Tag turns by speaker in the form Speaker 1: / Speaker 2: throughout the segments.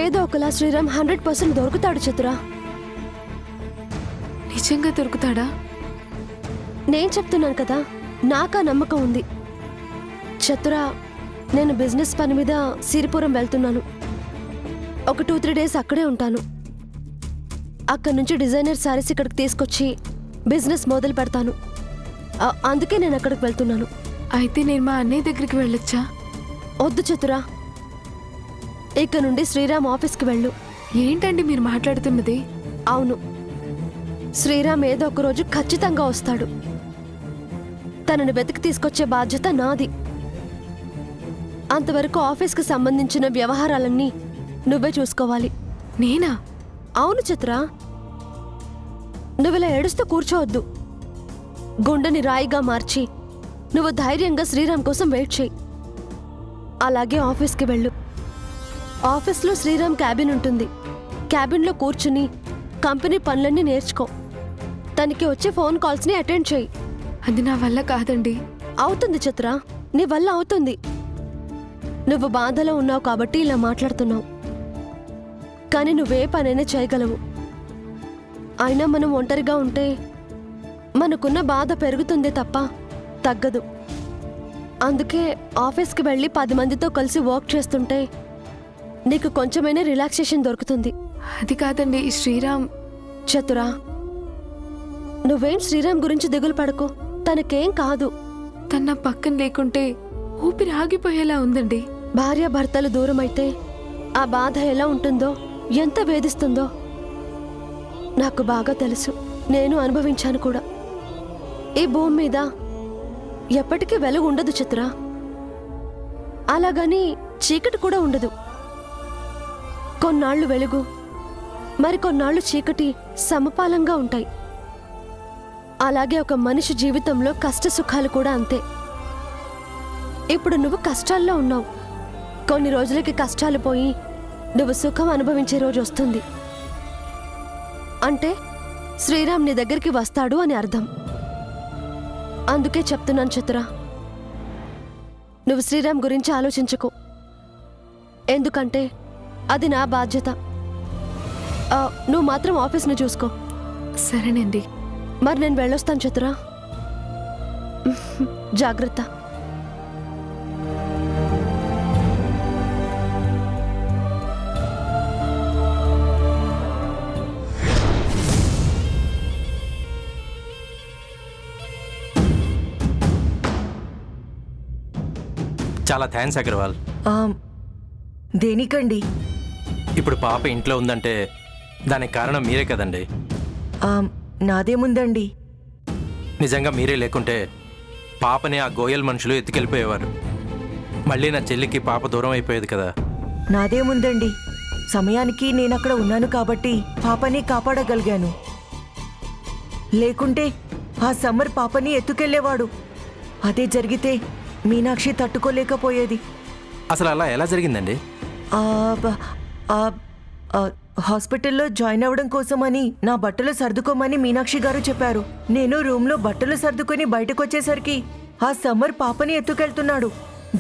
Speaker 1: ఏదో ఒకలా శ్రీరామ్ 100% దొరుకుతాడు చతురా.
Speaker 2: నిజంగా దొరుకుతాడా?
Speaker 1: నేను చెప్తున్నాను కదా, నాకా నమ్మకం ఉంది. చతురా, నేను బిజినెస్ పని మీద సిరిపురం వెళ్తున్నాను. ఒక 2-3 డేస్ అక్కడే ఉంటాను. అక్కడి నుంచి డిజైనర్ శారీస్ ఇక్కడికి తీసుకొచ్చి బిజినెస్ మొదలు పెడతాను. అందుకే నేను అక్కడికి వెళ్తున్నాను.
Speaker 2: అయితే నేను మా అన్నయ్య దగ్గరికి వెళ్ళొచ్చా?
Speaker 1: వద్దు చతురా, ఇక నుండి శ్రీరామ్ ఆఫీస్కి వెళ్ళు.
Speaker 2: ఏంటండి మీరు మాట్లాడుతున్నది?
Speaker 1: అవును, శ్రీరామ్ ఏదో ఒక రోజు ఖచ్చితంగా వస్తాడు. తనని వెతికి తీసుకొచ్చే బాధ్యత నాది. అంతవరకు ఆఫీస్కి సంబంధించిన వ్యవహారాలన్నీ నువ్వే చూసుకోవాలి.
Speaker 2: నేనా?
Speaker 1: అవును చతురా, నువ్విలా ఏడుస్తూ కూర్చోవద్దు. గుండెని రాయిగా మార్చి నువ్వు ధైర్యంగా శ్రీరామ్ కోసం వెయిట్ చేయి. అలాగే ఆఫీస్కి వెళ్ళు. ఆఫీస్లో శ్రీరామ్ క్యాబిన్ ఉంటుంది. క్యాబిన్లో కూర్చుని కంపెనీ పనులన్నీ నేర్చుకో. తనకి వచ్చే ఫోన్ కాల్స్ని అటెండ్ చేయి.
Speaker 2: అది నా వల్ల కాదండి.
Speaker 1: అవుతుంది చతురా, నీ వల్ల అవుతుంది. నువ్వు బాధలో ఉన్నావు కాబట్టి ఇలా మాట్లాడుతున్నావు. కానీ నువ్వే పనైనా చేయగలవు. అయినా మనం ఒంటరిగా ఉంటే మనకున్న బాధ పెరుగుతుందే తప్ప తగ్గదు. అందుకే ఆఫీస్కి వెళ్ళి 10 మందితో కలిసి వర్క్ చేస్తుంటే నీకు కొంచెమైనా రిలాక్సేషన్ దొరుకుతుంది.
Speaker 2: అది కాదండి, శ్రీరామ్.
Speaker 1: చతురా, నువ్వేం శ్రీరామ్ గురించి దిగులు పడకు. తనకేం కాదు.
Speaker 2: తన పక్కన లేకుంటే ఊపిరి ఆగిపోయేలా ఉందండి.
Speaker 1: భార్యాభర్తలు దూరమైతే ఆ బాధ ఎలా ఉంటుందో, ఎంత వేధిస్తుందో నాకు బాగా తెలుసు. నేను అనుభవించాను కూడా. ఈ భూమి మీద ఎప్పటికీ వెలుగు ఉండదు చతురా. అలాగని చీకటి కూడా ఉండదు. కొన్నాళ్ళు వెలుగు, మరికొన్నాళ్ళు చీకటి సమపాలంగా ఉంటాయి. అలాగే ఒక మనిషి జీవితంలో కష్ట సుఖాలు కూడా అంతే. ఇప్పుడు నువ్వు కష్టాల్లో ఉన్నావు. కొన్ని రోజులకి కష్టాలు పోయి నువ్వు సుఖం అనుభవించే రోజు వస్తుంది. అంటే శ్రీరామ్ నీ దగ్గరికి వస్తాడు అని అర్థం. అందుకే చెప్తున్నాను చతురా, నువ్వు శ్రీరామ్ గురించి ఆలోచించుకో. ఎందుకంటే అది నా బాధ్యత. నువ్వు మాత్రం ఆఫీస్ని చూసుకో.
Speaker 2: సరేనండి.
Speaker 1: మరి నేను వెళ్ళొస్తాను చతురా. జాగ్రత్త.
Speaker 3: చాలా థ్యాంక్స్ అగర్వాల్.
Speaker 4: దేనికండి?
Speaker 3: ఇప్పుడు పాప ఇంట్లో ఉందంటే దానికి కారణం మీరే కదండి.
Speaker 4: నాదేముందండి?
Speaker 3: నిజంగా మీరే లేకుంటే పాపని ఆ గోయల్ మనుషులు ఎత్తుకెళ్ళిపోయేవారు. మళ్ళీ నా చెల్లికి పాప దూరం అయిపోయేది కదా.
Speaker 4: నాదేముందండి, సమయానికి నేనక్కడ ఉన్నాను కాబట్టి పాపని కాపాడగలిగాను. లేకుంటే ఆ సమ్మర్ పాపని ఎత్తుకెళ్లేవాడు. అదే జరిగితే మీనాక్షి తట్టుకోలేకపోయేది.
Speaker 3: అసలు అలా ఎలా జరిగిందండి?
Speaker 4: హాస్పిటల్లో జాయిన్ అవ్వడం కోసమని నా బట్టలు సర్దుకోమని మీనాక్షి గారు చెప్పారు. నేను రూమ్లో బట్టలు సర్దుకొని బయటకొచ్చేసరికి ఆ సమ్మర్ పాపని ఎత్తుకెళ్తున్నాడు.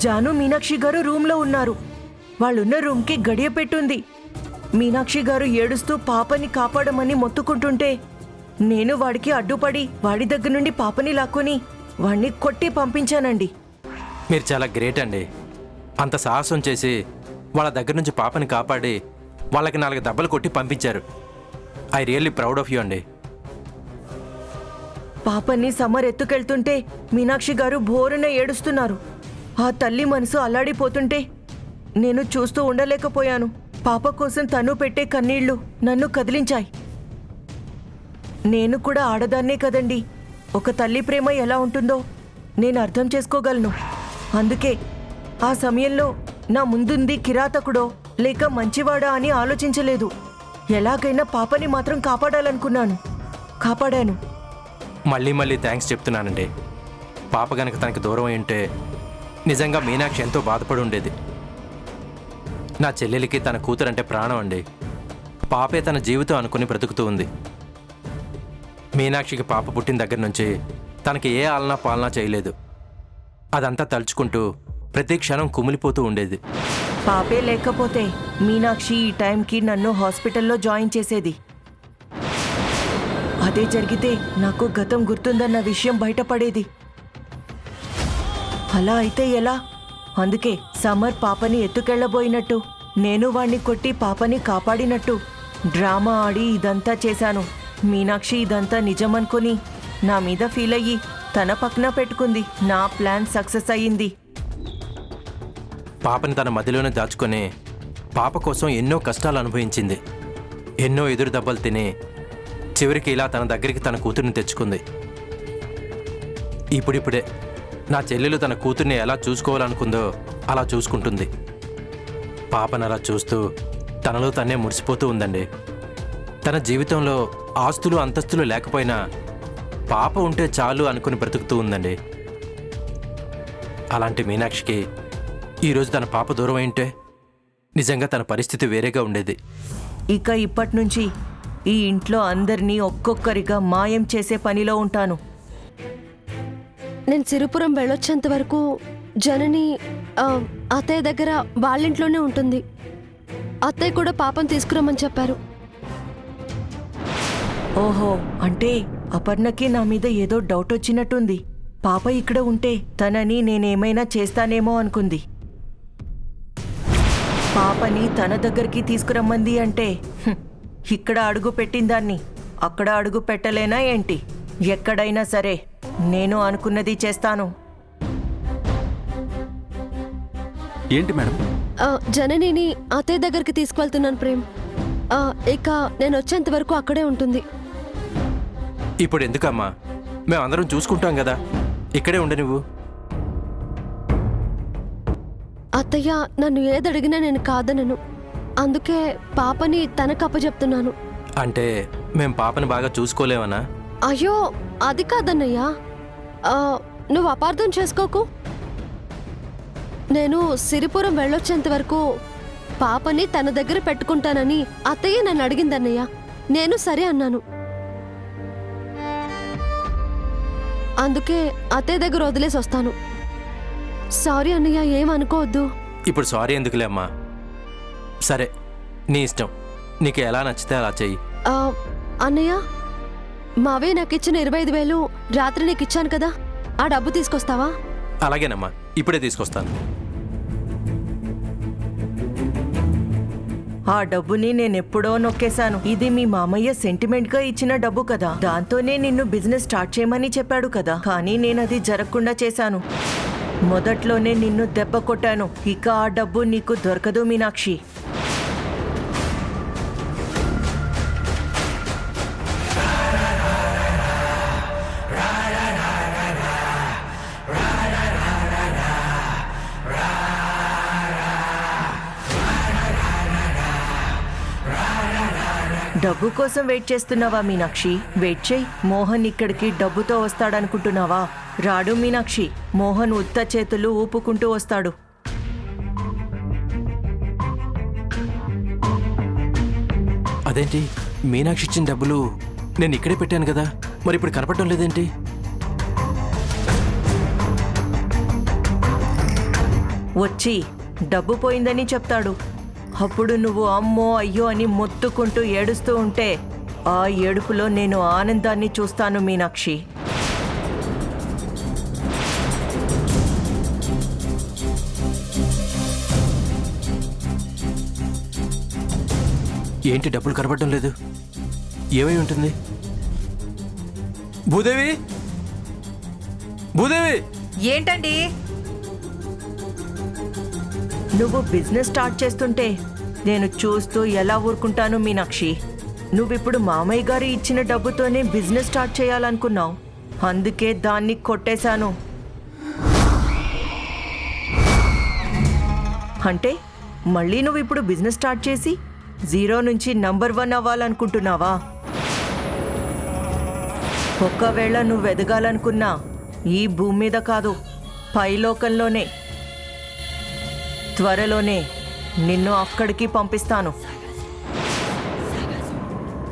Speaker 4: జాను మీనాక్షి గారు రూమ్లో ఉన్నారు. వాళ్ళున్న రూమ్కి గడియ పెట్టుంది. మీనాక్షి గారు ఏడుస్తూ పాపని కాపాడమని మొత్తుకుంటుంటే నేను వాడికి అడ్డుపడి వాడి దగ్గర నుండి పాపని లాక్కొని వాణ్ణి కొట్టి పంపించానండి.
Speaker 3: మీరు చాలా గ్రేట్ అండి. అంత సాహసం చేసి వాళ్ళ దగ్గర నుంచి పాపని కాపాడి వాళ్ళకి 4 దెబ్బలు కొట్టి పంపించారు. I really proud of you అండి.
Speaker 4: పాపని సమ్మర్ ఎత్తుకెళ్తుంటే మీనాక్షి గారు బోరున ఏడుస్తున్నారు. ఆ తల్లి మనసు అల్లాడిపోతుంటే నేను చూస్తూ ఉండలేకపోయాను. పాప కోసం తను పెట్టే కన్నీళ్లు నన్ను కదిలించాయి. నేను కూడా ఆడదాన్నే కదండి. ఒక తల్లి ప్రేమ ఎలా ఉంటుందో నేను అర్థం చేసుకోగలను. అందుకే ఆ సమయంలో నా ముందుంది కిరాతకుడో లేక మంచివాడా అని ఆలోచించలేదు. ఎలాగైనా పాపని మాత్రం కాపాడాను.
Speaker 3: మళ్ళీ మళ్ళీ థ్యాంక్స్ చెప్తున్నానండి. పాప గనక తనకి దూరం అయి ఉంటే నిజంగా మీనాక్షి ఎంతో బాధపడి ఉండేది. నా చెల్లెలికి తన కూతురంటే ప్రాణం అండి. పాపే తన జీవితం అనుకుని బ్రతుకుతూ ఉంది. మీనాక్షికి పాప పుట్టిన దగ్గర నుంచి తనకి ఏ ఆలనా పాలనా చేయలేదు. అదంతా తలుచుకుంటూ ప్రతి క్షణం కుమిలిపోతూ ఉండేది.
Speaker 4: పాపే లేకపోతే మీనాక్షి ఈ టైంకి నన్ను హాస్పిటల్లో జాయిన్ చేసేది. అదే జరిగితే నాకు గతం గుర్తుందన్న విషయం బయటపడేది. అలా అయితే ఎలా? అందుకే సమర్ పాపని ఎత్తుకెళ్లబోయినట్టు, నేను వాణ్ణి కొట్టి పాపని కాపాడినట్టు డ్రామా ఆడి ఇదంతా చేశాను. మీనాక్షి ఇదంతా నిజమనుకుని నా మీద ఫీల్ అయ్యి తన పక్కన పెట్టుకుంది. నా ప్లాన్ సక్సెస్ అయ్యింది.
Speaker 3: పాపని తన మదిలోనే దాచుకొని పాప కోసం ఎన్నో కష్టాలు అనుభవించింది. ఎన్నో ఎదురు దెబ్బలు తిని చివరికి ఇలా తన దగ్గరికి తన కూతుర్ని తెచ్చుకుంది. ఇప్పుడిప్పుడే నా చెల్లెలు తన కూతుర్ని ఎలా చూసుకోవాలనుకుందో అలా చూసుకుంటుంది. పాపను అలా చూస్తూ తనలో తనే మురిసిపోతూ ఉందండి. తన జీవితంలో ఆస్తులు అంతస్తులు లేకపోయినా పాప ఉంటే చాలు అనుకుని బ్రతుకుతూ ఉందండి. అలాంటి మీనాక్షికి ఈరోజు తన పాప దూరం అయింటే నిజంగా తన పరిస్థితి వేరేగా ఉండేది.
Speaker 4: ఇక ఇప్పటి నుంచి ఈ ఇంట్లో అందరినీ ఒక్కొక్కరిగా మాయం చేసే పనిలో ఉంటాను.
Speaker 1: నేను సిరిపురం వెళ్ళొచ్చేంత వరకు జనని అత్తయ్య దగ్గర వాళ్ళింట్లోనే ఉంటుంది. అత్తయ్య కూడా పాపను తీసుకురమ్మని చెప్పారు.
Speaker 4: ఓహో, అంటే అపర్ణకి నా మీద ఏదో డౌట్ వచ్చినట్టుంది. పాప ఇక్కడ ఉంటే తనని నేనేమైనా చేస్తానేమో అనుకుంది. పాపని తన దగ్గరికి తీసుకురమ్మంది అంటే ఇక్కడ అడుగు పెట్టిందాన్ని అక్కడ అడుగు పెట్టలేనా ఏంటి? ఎక్కడైనా సరే నేను అనుకున్నది చేస్తాను.
Speaker 5: ఏంటి మేడం?
Speaker 1: జననిని అత్తయ్య దగ్గరికి తీసుకువెళ్తున్నాను ప్రేమ్. ఇక నేను వచ్చేంత వరకు అక్కడే ఉంటుంది.
Speaker 3: ఇప్పుడు ఎందుకమ్మా? మేమందరం చూసుకుంటాం కదా, ఇక్కడే ఉండు నువ్వు.
Speaker 1: అత్తయ్య నన్ను ఏదడిగినా నేను కాదనను. అందుకే పాపని తనకు అప్పచెప్తున్నాను.
Speaker 3: అంటే మేం పాపని బాగా చూసుకోలేమనా?
Speaker 1: అయ్యో అది కాదన్నయ్యా, నువ్వు అపార్థం చేసుకోకు. నేను సిరిపురం వెళ్ళొచ్చేంత వరకు పాపని తన దగ్గర పెట్టుకుంటానని అత్తయ్య నన్ను అడిగిందన్నయ్య. నేను సరే అన్నాను. అందుకే అత్తయ్య దగ్గర వదిలేసి వస్తాను. సారీ అన్నయ్య, ఏమనుకోవద్దు.
Speaker 3: ఇప్పుడు సారీ ఎందుకులే అమ్మా. సరే, నీ ఇష్టం. నీకు ఎలా నచ్చితే అలా చెయ్యి.
Speaker 1: అన్నయ్య, మావే నాకు ఇచ్చిన 25,000 రాత్రి నీకు ఇచ్చాను కదా, ఆ డబ్బు తీసుకొస్తావా?
Speaker 3: అలాగేనమ్మా, ఇప్పుడే తీసుకొస్తాను.
Speaker 4: ఆ డబ్బుని నేనెప్పుడో నొక్కేశాను. ఇది మీ మామయ్య సెంటిమెంట్ గా ఇచ్చిన డబ్బు కదా, దాంతోనే నిన్ను బిజినెస్ స్టార్ట్ చేయమని చెప్పాడు కదా. కానీ నేనది జరగకుండా చేశాను. మొదట్లోనే నిన్ను దెబ్బ కొట్టాను. ఇక ఆ డబ్బు నీకు దొరకదు మీనాక్షి. డబ్బు కోసం వెయిట్ చేస్తున్నావా మీనాక్షి? వెయిట్ చేయి. మోహన్ ఇక్కడికి డబ్బుతో వస్తాడనుకుంటున్నావా? రాడు మీనాక్షి. మోహన్ ఉత్త చేతులు ఊపుకుంటూ వస్తాడు.
Speaker 3: అదేంటి, మీనాక్షి ఇచ్చిన డబ్బులు నేను ఇక్కడే పెట్టాను కదా, మరి ఇప్పుడు కనపడటం లేదేంటి?
Speaker 4: వచ్చి డబ్బు పోయిందని చెప్తాడు. అప్పుడు నువ్వు అమ్మో అయ్యో అని మొత్తుకుంటూ ఏడుస్తూ ఉంటే ఆ ఏడుపులో నేను ఆనందాన్ని చూస్తాను మీనాక్షి.
Speaker 3: ఏంటి డబ్బులు కనపడటం లేదు? ఏమై ఉంటుంది? భూదేవి, భూదేవి!
Speaker 4: ఏంటండి? నువ్వు బిజినెస్ స్టార్ట్ చేస్తుంటే నేను చూస్తూ ఎలా ఊరుకుంటాను మీనాక్షి? నువ్విప్పుడు మామయ్య గారు ఇచ్చిన డబ్బుతోనే బిజినెస్ స్టార్ట్ చేయాలనుకున్నావు. అందుకే దాన్ని కొట్టేశాను. అంటే మళ్ళీ నువ్వు ఇప్పుడు బిజినెస్ స్టార్ట్ చేసి 0 నుంచి నంబర్ 1 అవ్వాలనుకుంటున్నావా? ఒక్కవేళ నువ్వు ఎదగాలనుకున్నా ఈ భూమి మీద కాదు, పైలోకంలోనే. త్వరలోనే నిన్ను అక్కడికి పంపిస్తాను.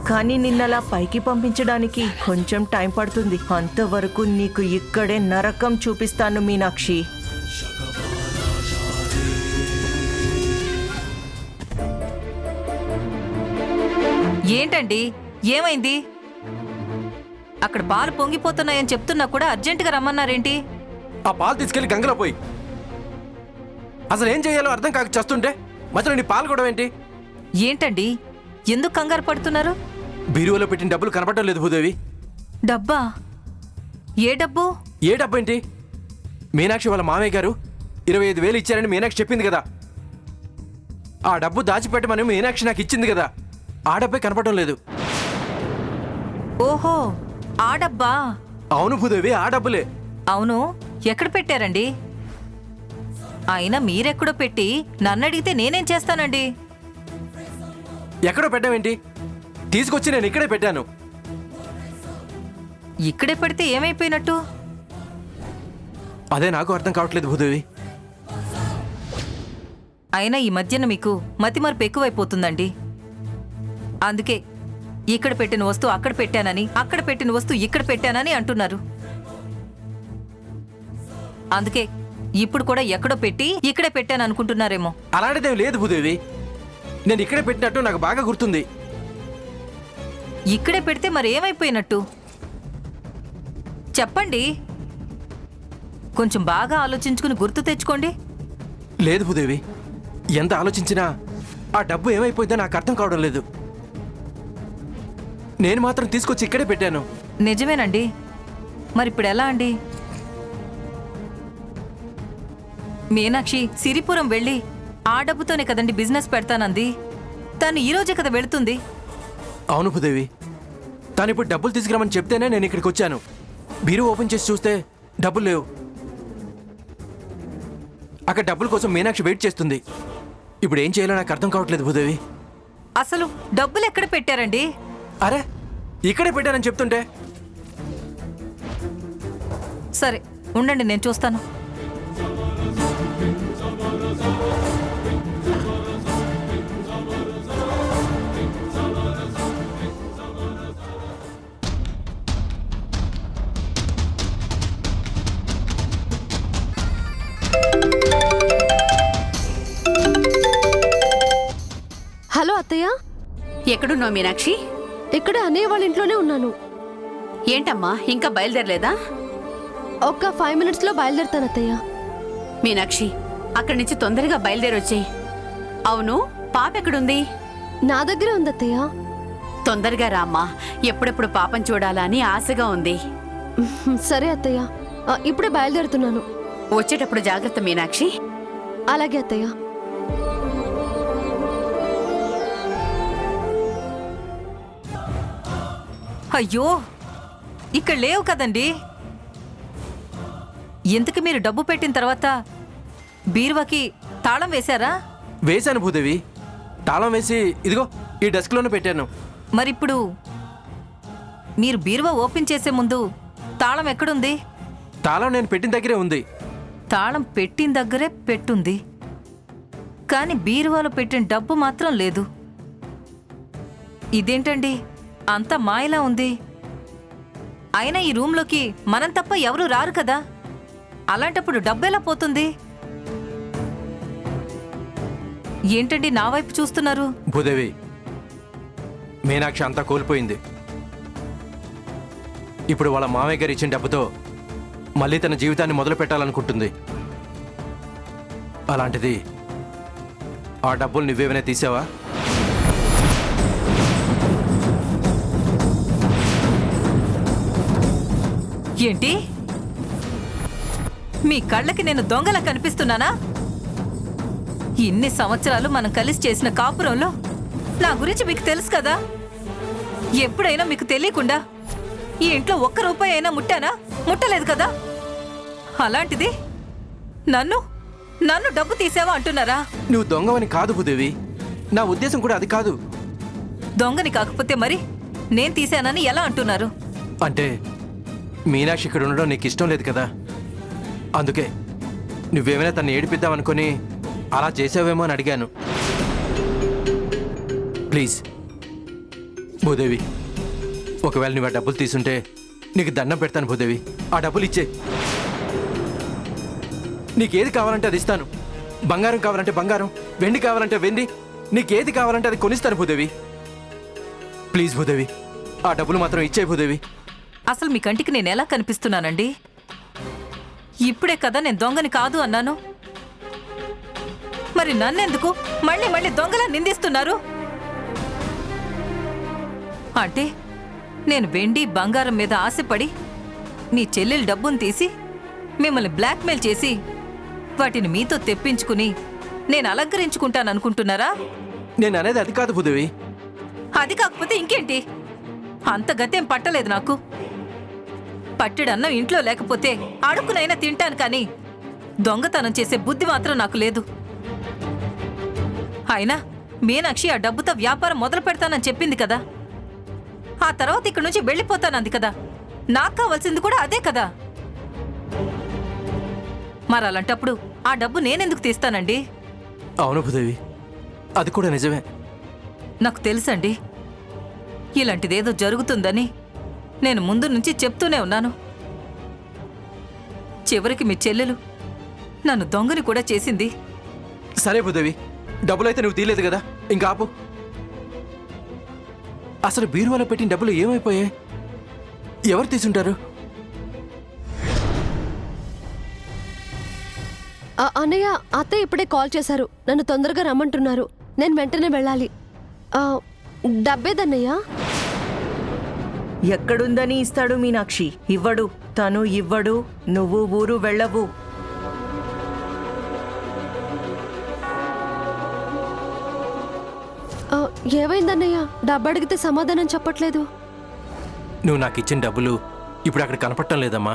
Speaker 4: కానీ నిన్నలా పైకి పంపించడానికి కొంచెం టైం పడుతుంది. అంతవరకు నీకు ఇక్కడే నరకం చూపిస్తాను మీనాక్షి.
Speaker 6: ఏంటండి ఏమైంది? అక్కడ పాలు పొంగిపోతున్నాయని చెప్తున్నా కూడా అర్జెంటుగా రమ్మన్నారేంటి?
Speaker 3: ఆ పాలు తీసుకెళ్లి గంగలో పోయి. అసలు ఏం చేయాలో అర్థం కాక చేస్తుంటే మధ్యలో నీ పాలు కూడా ఏంటి?
Speaker 6: ఏంటండి ఎందుకు కంగారు పడుతున్నారు?
Speaker 3: బీరువాలో పెట్టిన డబ్బులు కనపడడం లేదు భూదేవి.
Speaker 6: డబ్బా? ఏ డబ్బు?
Speaker 3: ఏ డబ్బు ఏంటి? మీనాక్షి వాళ్ళ మామయ్య గారు 25,000 ఇచ్చారని మీనాక్షి చెప్పింది కదా. ఆ డబ్బు దాచిపెట్టమని మీనాక్షి నాకు ఇచ్చింది కదా. ఆ డబ్బే కనపడడం లేదు.
Speaker 6: ఓహో, ఆ డబ్బా?
Speaker 3: అవును భూదేవి, ఆ డబ్బులే.
Speaker 6: అవును, ఎక్కడ పెట్టారండి? అయినా మీరెక్కడో పెట్టి నన్ను అడిగితే నేనేం చేస్తానండి?
Speaker 3: ఎక్కడో పెట్టావేంటి? తీసుకొచ్చి నేను ఇక్కడే పెట్టాను.
Speaker 6: ఇక్కడే పెడితే ఏమైపోయినట్టు?
Speaker 3: అదే నాకు అర్థం కావట్లేదు భూదేవి.
Speaker 6: అయినా ఈ మధ్యన మీకు మతిమరుపు ఎక్కువైపోతుందండి. అందుకే ఇక్కడ పెట్టిన వస్తువు అక్కడ పెట్టానని, అక్కడ పెట్టిన వస్తువు ఇక్కడ పెట్టానని అంటున్నారు. అందుకే ఇప్పుడు కూడా ఎక్కడో పెట్టి ఇక్కడే పెట్టాను అనుకుంటున్నారేమో.
Speaker 3: అలాంటిదేం లేదు భూదేవి. నేను ఇక్కడే పెట్టినట్టు నాకు బాగా గుర్తుంది.
Speaker 6: ఇక్కడే పెడితే మరి ఏమైపోయినట్టు చెప్పండి. కొంచెం బాగా ఆలోచించుకుని గుర్తు తెచ్చుకోండి.
Speaker 3: లేదు భూదేవి, ఎంత ఆలోచించినా ఆ డబ్బు ఏమైపోయిందో నాకు అర్థం కావడం లేదు. నేను మాత్రం తీసుకొచ్చి ఇక్కడే పెట్టాను.
Speaker 6: నిజమేనండి. మరి ఇప్పుడు ఎలా అండి? మీనాక్షి సిరిపురం వెళ్ళి ఆ డబ్బుతోనే కదండి బిజినెస్ పెడతానంది. తను ఈరోజే కదా వెళుతుంది.
Speaker 3: అవును భూదేవి, తాను ఇప్పుడు డబ్బులు తీసుకురామని చెప్తేనే నేను ఇక్కడికి వచ్చాను. బీరు ఓపెన్ చేసి చూస్తే డబ్బులు లేవు. అక్కడ డబ్బుల కోసం మీనాక్షి వెయిట్ చేస్తుంది. ఇప్పుడు ఏం చేయాలో నాకు అర్థం కావట్లేదు భూదేవి.
Speaker 6: అసలు డబ్బులు ఎక్కడ పెట్టారండి?
Speaker 3: అరే, ఇక్కడే పెట్టానని చెప్తుంటే.
Speaker 6: సరే ఉండండి, నేను చూస్తాను.
Speaker 1: హలో అత్తయ్య,
Speaker 2: ఎక్కడున్నావు మీనాక్షి?
Speaker 1: ఇక్కడ అన్నయ్య వాళ్ళ ఇంట్లోనే ఉన్నాను.
Speaker 2: ఏంటమ్మా ఇంకా బయలుదేరలేదా?
Speaker 1: ఒక్క 5 minutesలో బయలుదేరుతాను అత్తయ్య.
Speaker 2: మీనాక్షి, అక్కడి నుంచి తొందరగా బయలుదేరొచ్చేయ్. అవును, పాప ఎక్కడుంది?
Speaker 1: నా దగ్గరే ఉంది అత్తయ్య.
Speaker 2: తొందరగా రామ్మా, ఎప్పుడెప్పుడు పాపం చూడాలా అని ఆశగా ఉంది.
Speaker 1: సరే అత్తయ్య, ఇప్పుడే బయలుదేరుతున్నాను.
Speaker 2: వచ్చేటప్పుడు జాగ్రత్త మీనాక్షి.
Speaker 1: అలాగే అత్తయ్య.
Speaker 6: అయ్యో, ఇక్కడ లేవు కదండి. ఇంతకు మీరు డబ్బు పెట్టిన తర్వాత బీరువాకి తాళం వేశారా?
Speaker 3: వేశాను భూదేవి. తాళం వేసి ఇదిగో ఈ డెస్క్లోనే పెట్టాను.
Speaker 6: మరిప్పుడు మీరు బీరువా ఓపెన్ చేసే ముందు తాళం ఎక్కడుంది?
Speaker 3: తాళం నేను పెట్టిన దగ్గరే ఉంది.
Speaker 6: తాళం పెట్టిన దగ్గరే పెట్టుంది, కానీ బీరువాలో పెట్టిన డబ్బు మాత్రం లేదు. ఇదేంటండి, అంత మాయలా ఉంది. అయినా ఈ రూమ్లోకి మనం తప్ప ఎవరూ రారు కదా. అలాంటప్పుడు డబ్బెలా పోతుంది? ఏంటండి నా వైపు చూస్తున్నారు?
Speaker 3: భూదేవి, మీనాక్షి అంతా కోల్పోయింది. ఇప్పుడు వాళ్ళ మామయ్య గారు ఇచ్చిన డబ్బుతో మళ్ళీ తన జీవితాన్ని మొదలు పెట్టాలనుకుంటుంది. అలాంటిది ఆ డబ్బులు నువ్వేమైనా తీసావా?
Speaker 6: ఏంటి, మీ కళ్ళకి నేను దొంగలా కనిపిస్తున్నానా? ఇన్ని సంవత్సరాలు మనం కలిసి చేసిన కాపురంలో నా గురించి మీకు తెలుసు కదా. ఎప్పుడైనా మీకు తెలియకుండా ఈ ఇంట్లో ఒక్క రూపాయి అయినా ముట్టానా? ముట్టలేదు కదా. అలాంటిది నన్ను నన్ను డబ్బు తీసావా అంటున్నారా?
Speaker 3: నువ్వు దొంగవని కాదు భూదేవి, నా ఉద్దేశం కూడా అది కాదు.
Speaker 6: దొంగని కాకపోతే మరి నేను తీశానని ఎలా అంటున్నారు?
Speaker 3: అంటే మీనాక్షి ఇక్కడ ఉండడం నీకు ఇష్టం లేదు కదా, అందుకే నువ్వేమైనా తను ఏడిపిద్దామనుకొని అలా చేసావేమో అని అడిగాను. ప్లీజ్ భూదేవి, ఒకవేళ నువ్వు ఆ డబ్బులు తీసుంటే నీకు దండం పెడతాను భూదేవి. ఆ డబ్బులు ఇచ్చే. నీకేది కావాలంటే అది ఇస్తాను. బంగారం కావాలంటే బంగారం, వెండి కావాలంటే వెండి, నీకేది కావాలంటే అది కొనిస్తాను భూదేవి. ప్లీజ్ భూదేవి, ఆ డబ్బులు మాత్రం ఇచ్చే భూదేవి.
Speaker 6: అసలు మీ కంటికి నేను ఎలా కనిపిస్తున్నానండి? ఇప్పుడే కదా నేను దొంగని కాదు అన్నాను. మరి నన్నెందుకు మళ్ళీ మళ్ళీ దొంగలా నిందిస్తున్నారు? అంటే నేను వెండి బంగారం మీద ఆశపడి మీ చెల్లెలు డబ్బును తీసి మిమ్మల్ని బ్లాక్మెయిల్ చేసి వాటిని మీతో తెప్పించుకుని నేను అలంకరించుకుంటాననుకుంటున్నారా?
Speaker 3: నేను అనేది అది కాదు భూదేవి.
Speaker 6: అది కాకపోతే ఇంకేంటి? అంత గతేం పట్టలేదు నాకు. పట్టెడన్నం ఇంట్లో లేకపోతే అడుక్కునైనా తింటాను కానీ దొంగతనం చేసే బుద్ధి మాత్రం నాకు లేదు. అయినా మీనాక్షి ఆ డబ్బుతో వ్యాపారం మొదలు పెడతానని చెప్పింది కదా. ఆ తర్వాత ఇక్కడి నుంచి వెళ్ళిపోతానంది కదా. నాకు కావాల్సింది కూడా అదే కదా. మరి అలాంటప్పుడు ఆ డబ్బు నేనెందుకు తీస్తానండి?
Speaker 3: అవును భూదేవి, అది కూడా నిజమే.
Speaker 6: నాకు తెలుసండి, ఇలాంటిదేదో జరుగుతుందని నేను ముందు నుంచి చెప్తూనే ఉన్నాను. చివరికి మీ చెల్లెలు నన్ను దొంగని కూడా చేసింది.
Speaker 3: సరే భూదేవి, డబ్బులైతే నువ్వు తీయలేదు కదా, ఇంకా ఆపు. అసలు బీరువాలో పెట్టిన డబ్బులు ఏమైపోయాయి? ఎవరు తీసుంటారు?
Speaker 1: అన్నయ్య, అత్తయ్య ఇప్పుడే కాల్ చేశారు. నన్ను తొందరగా రమ్మంటున్నారు. నేను వెంటనే వెళ్ళాలి. డబ్బేదన్నయ్యా?
Speaker 4: ఎక్కడుందని ఇస్తాడు మీనాక్షి? ఇవ్వడు, తను ఇవ్వడు, నువ్వు ఊరు వెళ్ళవు.
Speaker 1: ఏమైందన్నయ్య? డబ్బు అడిగితే సమాధానం చెప్పట్లేదు.
Speaker 3: నువ్వు నాకు ఇచ్చిన డబ్బులు ఇప్పుడు అక్కడ కనపడటం లేదమ్మా.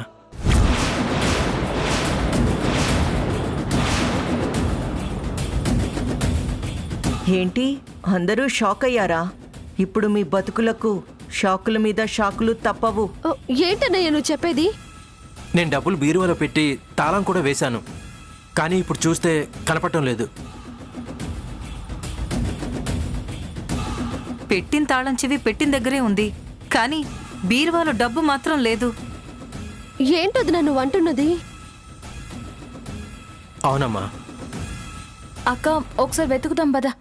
Speaker 4: ఏంటి, అందరూ షాక్ అయ్యారా? ఇప్పుడు మీ బతుకులకు షాకుల మీద షాకులు తప్పవు.
Speaker 1: ఏంటన్నయ్య నువ్వు చెప్పేది?
Speaker 3: నేను డబ్బులు బీరువాలో పెట్టి తాళం కూడా వేశాను, కానీ ఇప్పుడు చూస్తే కనపడటం లేదు.
Speaker 6: పెట్టిన తాళం చెవి పెట్టిన దగ్గరే ఉంది, కానీ బీరువాలో డబ్బు మాత్రం లేదు.
Speaker 1: ఏంటది నన్ను అంటున్నది?
Speaker 3: అవునమ్మా.
Speaker 1: అక్క, ఒకసారి వెతుకుదాం పదా.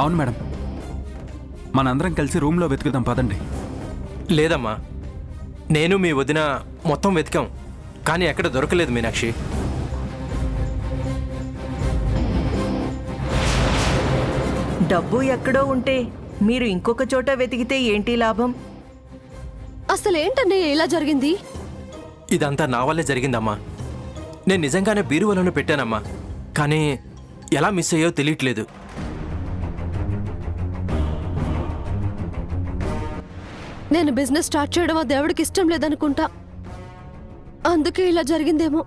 Speaker 5: అవును మేడం, మనందరం కలిసి రూమ్లో వెతుకుదాం పదండి.
Speaker 3: లేదమ్మా, నేను మీ వదిన మొత్తం వెతికాం, కానీ ఎక్కడ దొరకలేదు మీనాక్షి.
Speaker 4: డబ్బు ఎక్కడో ఉంటే మీరు ఇంకొక చోట వెతికితే ఏంటి లాభం?
Speaker 1: అసలేంటన్నయ్య ఇలా జరిగింది?
Speaker 3: ఇదంతా నా వల్లే జరిగిందమ్మా. నేను నిజంగానే బీరువాలోనే పెట్టానమ్మా, కానీ ఎలా మిస్ అయ్యో తెలియట్లేదు.
Speaker 1: నేను బిజినెస్ స్టార్ట్ చేయడం ఆ దేవుడికి ఇష్టం లేదనుకుంటా. అందుకే ఇలా జరిగిందేమో.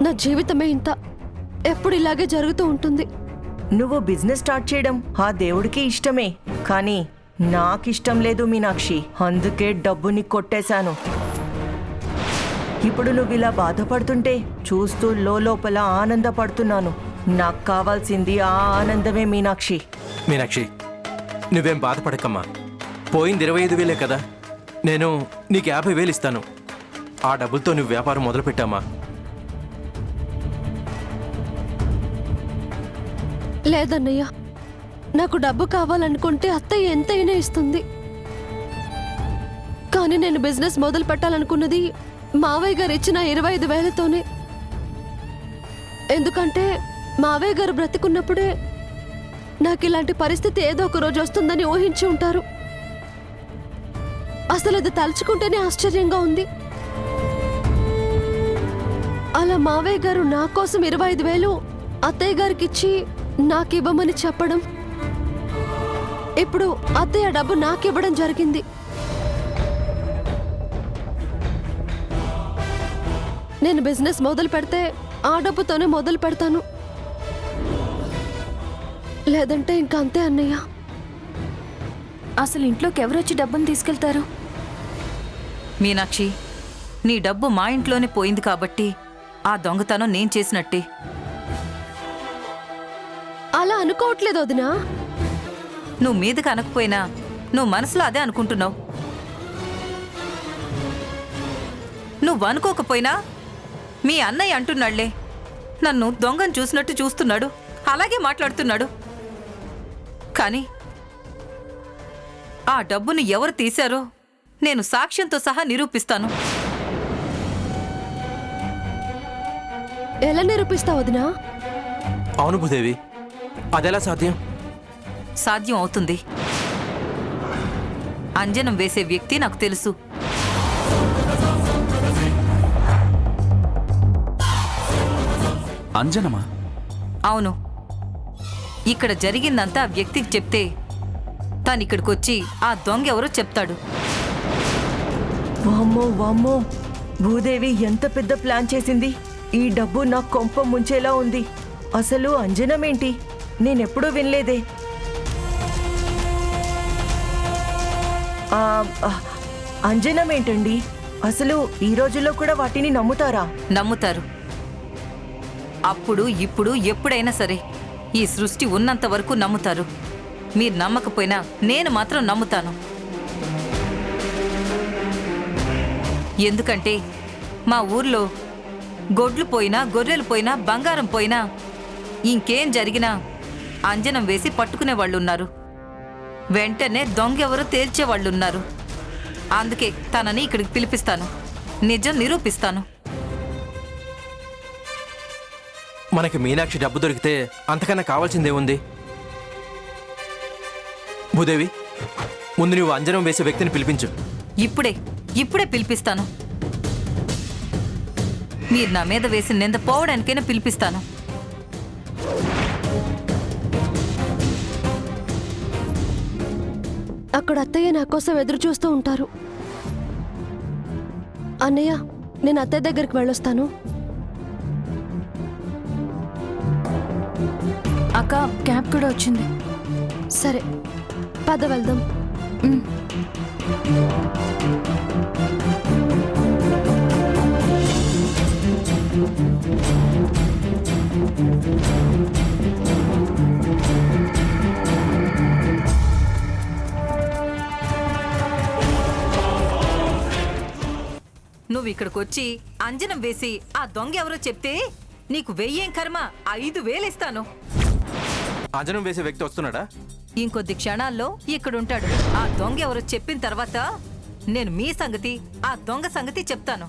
Speaker 1: నా జీవితమే ఇంత, ఎప్పుడు ఇలాగే జరుగుతూ ఉంటుంది.
Speaker 4: నువ్వు బిజినెస్ స్టార్ట్ చేయడం ఆ దేవుడికి ఇష్టమే, కానీ నాకిష్టం లేదు మీనాక్షి. అందుకే డబ్బుని కొట్టేశాను. ఇప్పుడు నువ్వు ఇలా బాధపడుతుంటే చూస్తూ లోపల ఆనందపడుతున్నాను. నాకు కావాల్సింది ఆ ఆనందమే మీనాక్షి.
Speaker 3: మీనాక్షి, నువ్వేం బాధపడకమ్మా. పోయింది 25,000 కదా, నేను నీకు 50,000 ఇస్తాను. ఆ డబ్బులతో నువ్వు వ్యాపారం మొదలుపెట్టామా?
Speaker 1: లేదన్నయ్య, నాకు డబ్బు కావాలనుకుంటే అత్తయ్య ఎంతైనా ఇస్తుంది. కానీ నేను బిజినెస్ మొదలు పెట్టాలనుకున్నది మావయ్య గారు ఇచ్చిన 25,000తోనే. ఎందుకంటే మావయ్య గారు బ్రతికున్నప్పుడే నాకు ఇలాంటి పరిస్థితి ఏదో ఒక రోజు వస్తుందని ఊహించి ఉంటారు. అసలు అది తలుచుకుంటేనే ఆశ్చర్యంగా ఉంది. అలా మావయ్య గారు నా కోసం 25,000 అత్తయ్య గారికి ఇచ్చి నాకివ్వమని చెప్పడం, ఇప్పుడు అత్తయ్య డబ్బు నాకివ్వడం జరిగింది. నేను బిజినెస్ మొదలు పెడితే ఆ డబ్బుతోనే మొదలు పెడతాను, లేదంటే ఇంకా అంతే అన్నయ్య.
Speaker 7: అసలు ఇంట్లోకి ఎవరొచ్చి డబ్బును తీసుకెళ్తారు?
Speaker 6: మీనాక్షి, నీ డబ్బు మా ఇంట్లోనే పోయింది కాబట్టి ఆ దొంగతనం నేను చేసినట్టే.
Speaker 1: అలా అనుకోవట్లేదు వదినా.
Speaker 6: నువ్వు మీదకి అనకపోయినా నువ్వు మనసులో అదే అనుకుంటున్నావు. నువ్వు అనుకోకపోయినా మీ అన్నయ్య అంటున్నాళ్లే, నన్ను దొంగను చూసినట్టు చూస్తున్నాడు అలాగే మాట్లాడుతున్నాడు. కానీ ఆ డబ్బును ఎవరు తీశారో నేను సాక్ష్యంతో సహా నిరూపిస్తాను.
Speaker 1: ఎలా నిరూపిస్తావు వదినా?
Speaker 3: అవును భూదేవి, అదెలా సాధ్యం?
Speaker 6: సాధ్యం అవుతుంది. అంజనం వేసే వ్యక్తి నాకు తెలుసు.
Speaker 5: అంజనమా?
Speaker 6: అవును. ఇక్కడ జరిగిందంతా ఆ వ్యక్తికి చెప్తే తానిక్కడికొచ్చి ఆ దొంగ ఎవరో చెప్తాడు.
Speaker 4: వామ్మో వామ్మో, భూదేవి ఎంత పెద్ద ప్లాన్ చేసింది. ఈ డబ్బు నా కొంప ముంచేలా ఉంది. అసలు అంజనమేంటి? నేనెప్పుడూ వినలేదే. అంజనమేంటండి? అసలు ఈ రోజుల్లో కూడా వాటిని నమ్ముతారా?
Speaker 6: నమ్ముతారు. అప్పుడు ఇప్పుడు ఎప్పుడైనా సరే ఈ సృష్టి ఉన్నంత వరకు నమ్ముతారు. మీరు నమ్మకపోయినా నేను మాత్రం నమ్ముతాను. ఎందుకంటే మా ఊర్లో గొడ్లు పోయినా, గొర్రెలు పోయినా, బంగారం పోయినా, ఇంకేం జరిగినా అంజనం వేసి పట్టుకునే వాళ్ళున్నారు. వెంటనే దొంగెవరో తేల్చేవాళ్ళున్నారు. అందుకే తనని ఇక్కడికి పిలిపిస్తాను. నిజం నిరూపిస్తాను.
Speaker 3: మనకి మీనాక్షి డబ్బు దొరికితే అంతకన్నా కావాల్సిందేముంది? భూదేవి, ముందు నువ్వు అంజనం వేసే వ్యక్తిని పిలిపించు.
Speaker 6: ఇప్పుడే పిలిపిస్తాను. మీరు నా మీద వేసి నింద పోవడానికైనా పిలిపిస్తాను.
Speaker 1: అక్కడ అత్తయ్య నా కోసం ఎదురు చూస్తూ ఉంటారు. అన్నయ్య, నేను అత్తయ్య దగ్గరికి వెళ్ళొస్తాను.
Speaker 7: అక్క, క్యాబ్ కూడా వచ్చింది.
Speaker 1: సరే, పద వెళ్దాం.
Speaker 6: నువ్వు ఇక్కడికొచ్చి అంజనం వేసి ఆ దొంగ ఎవరో చెప్తే నీకు 1000 కర్మ 5000 ఇస్తాను.
Speaker 3: అంజనం వేసే వ్యక్తి వస్తున్నాడా?
Speaker 6: ఇంకొద్ది క్షణాల్లో ఇక్కడుంటాడు. ఆ దొంగ ఎవరో చెప్పిన తర్వాత నేను మీ సంగతి, ఆ దొంగ సంగతి చెప్తాను.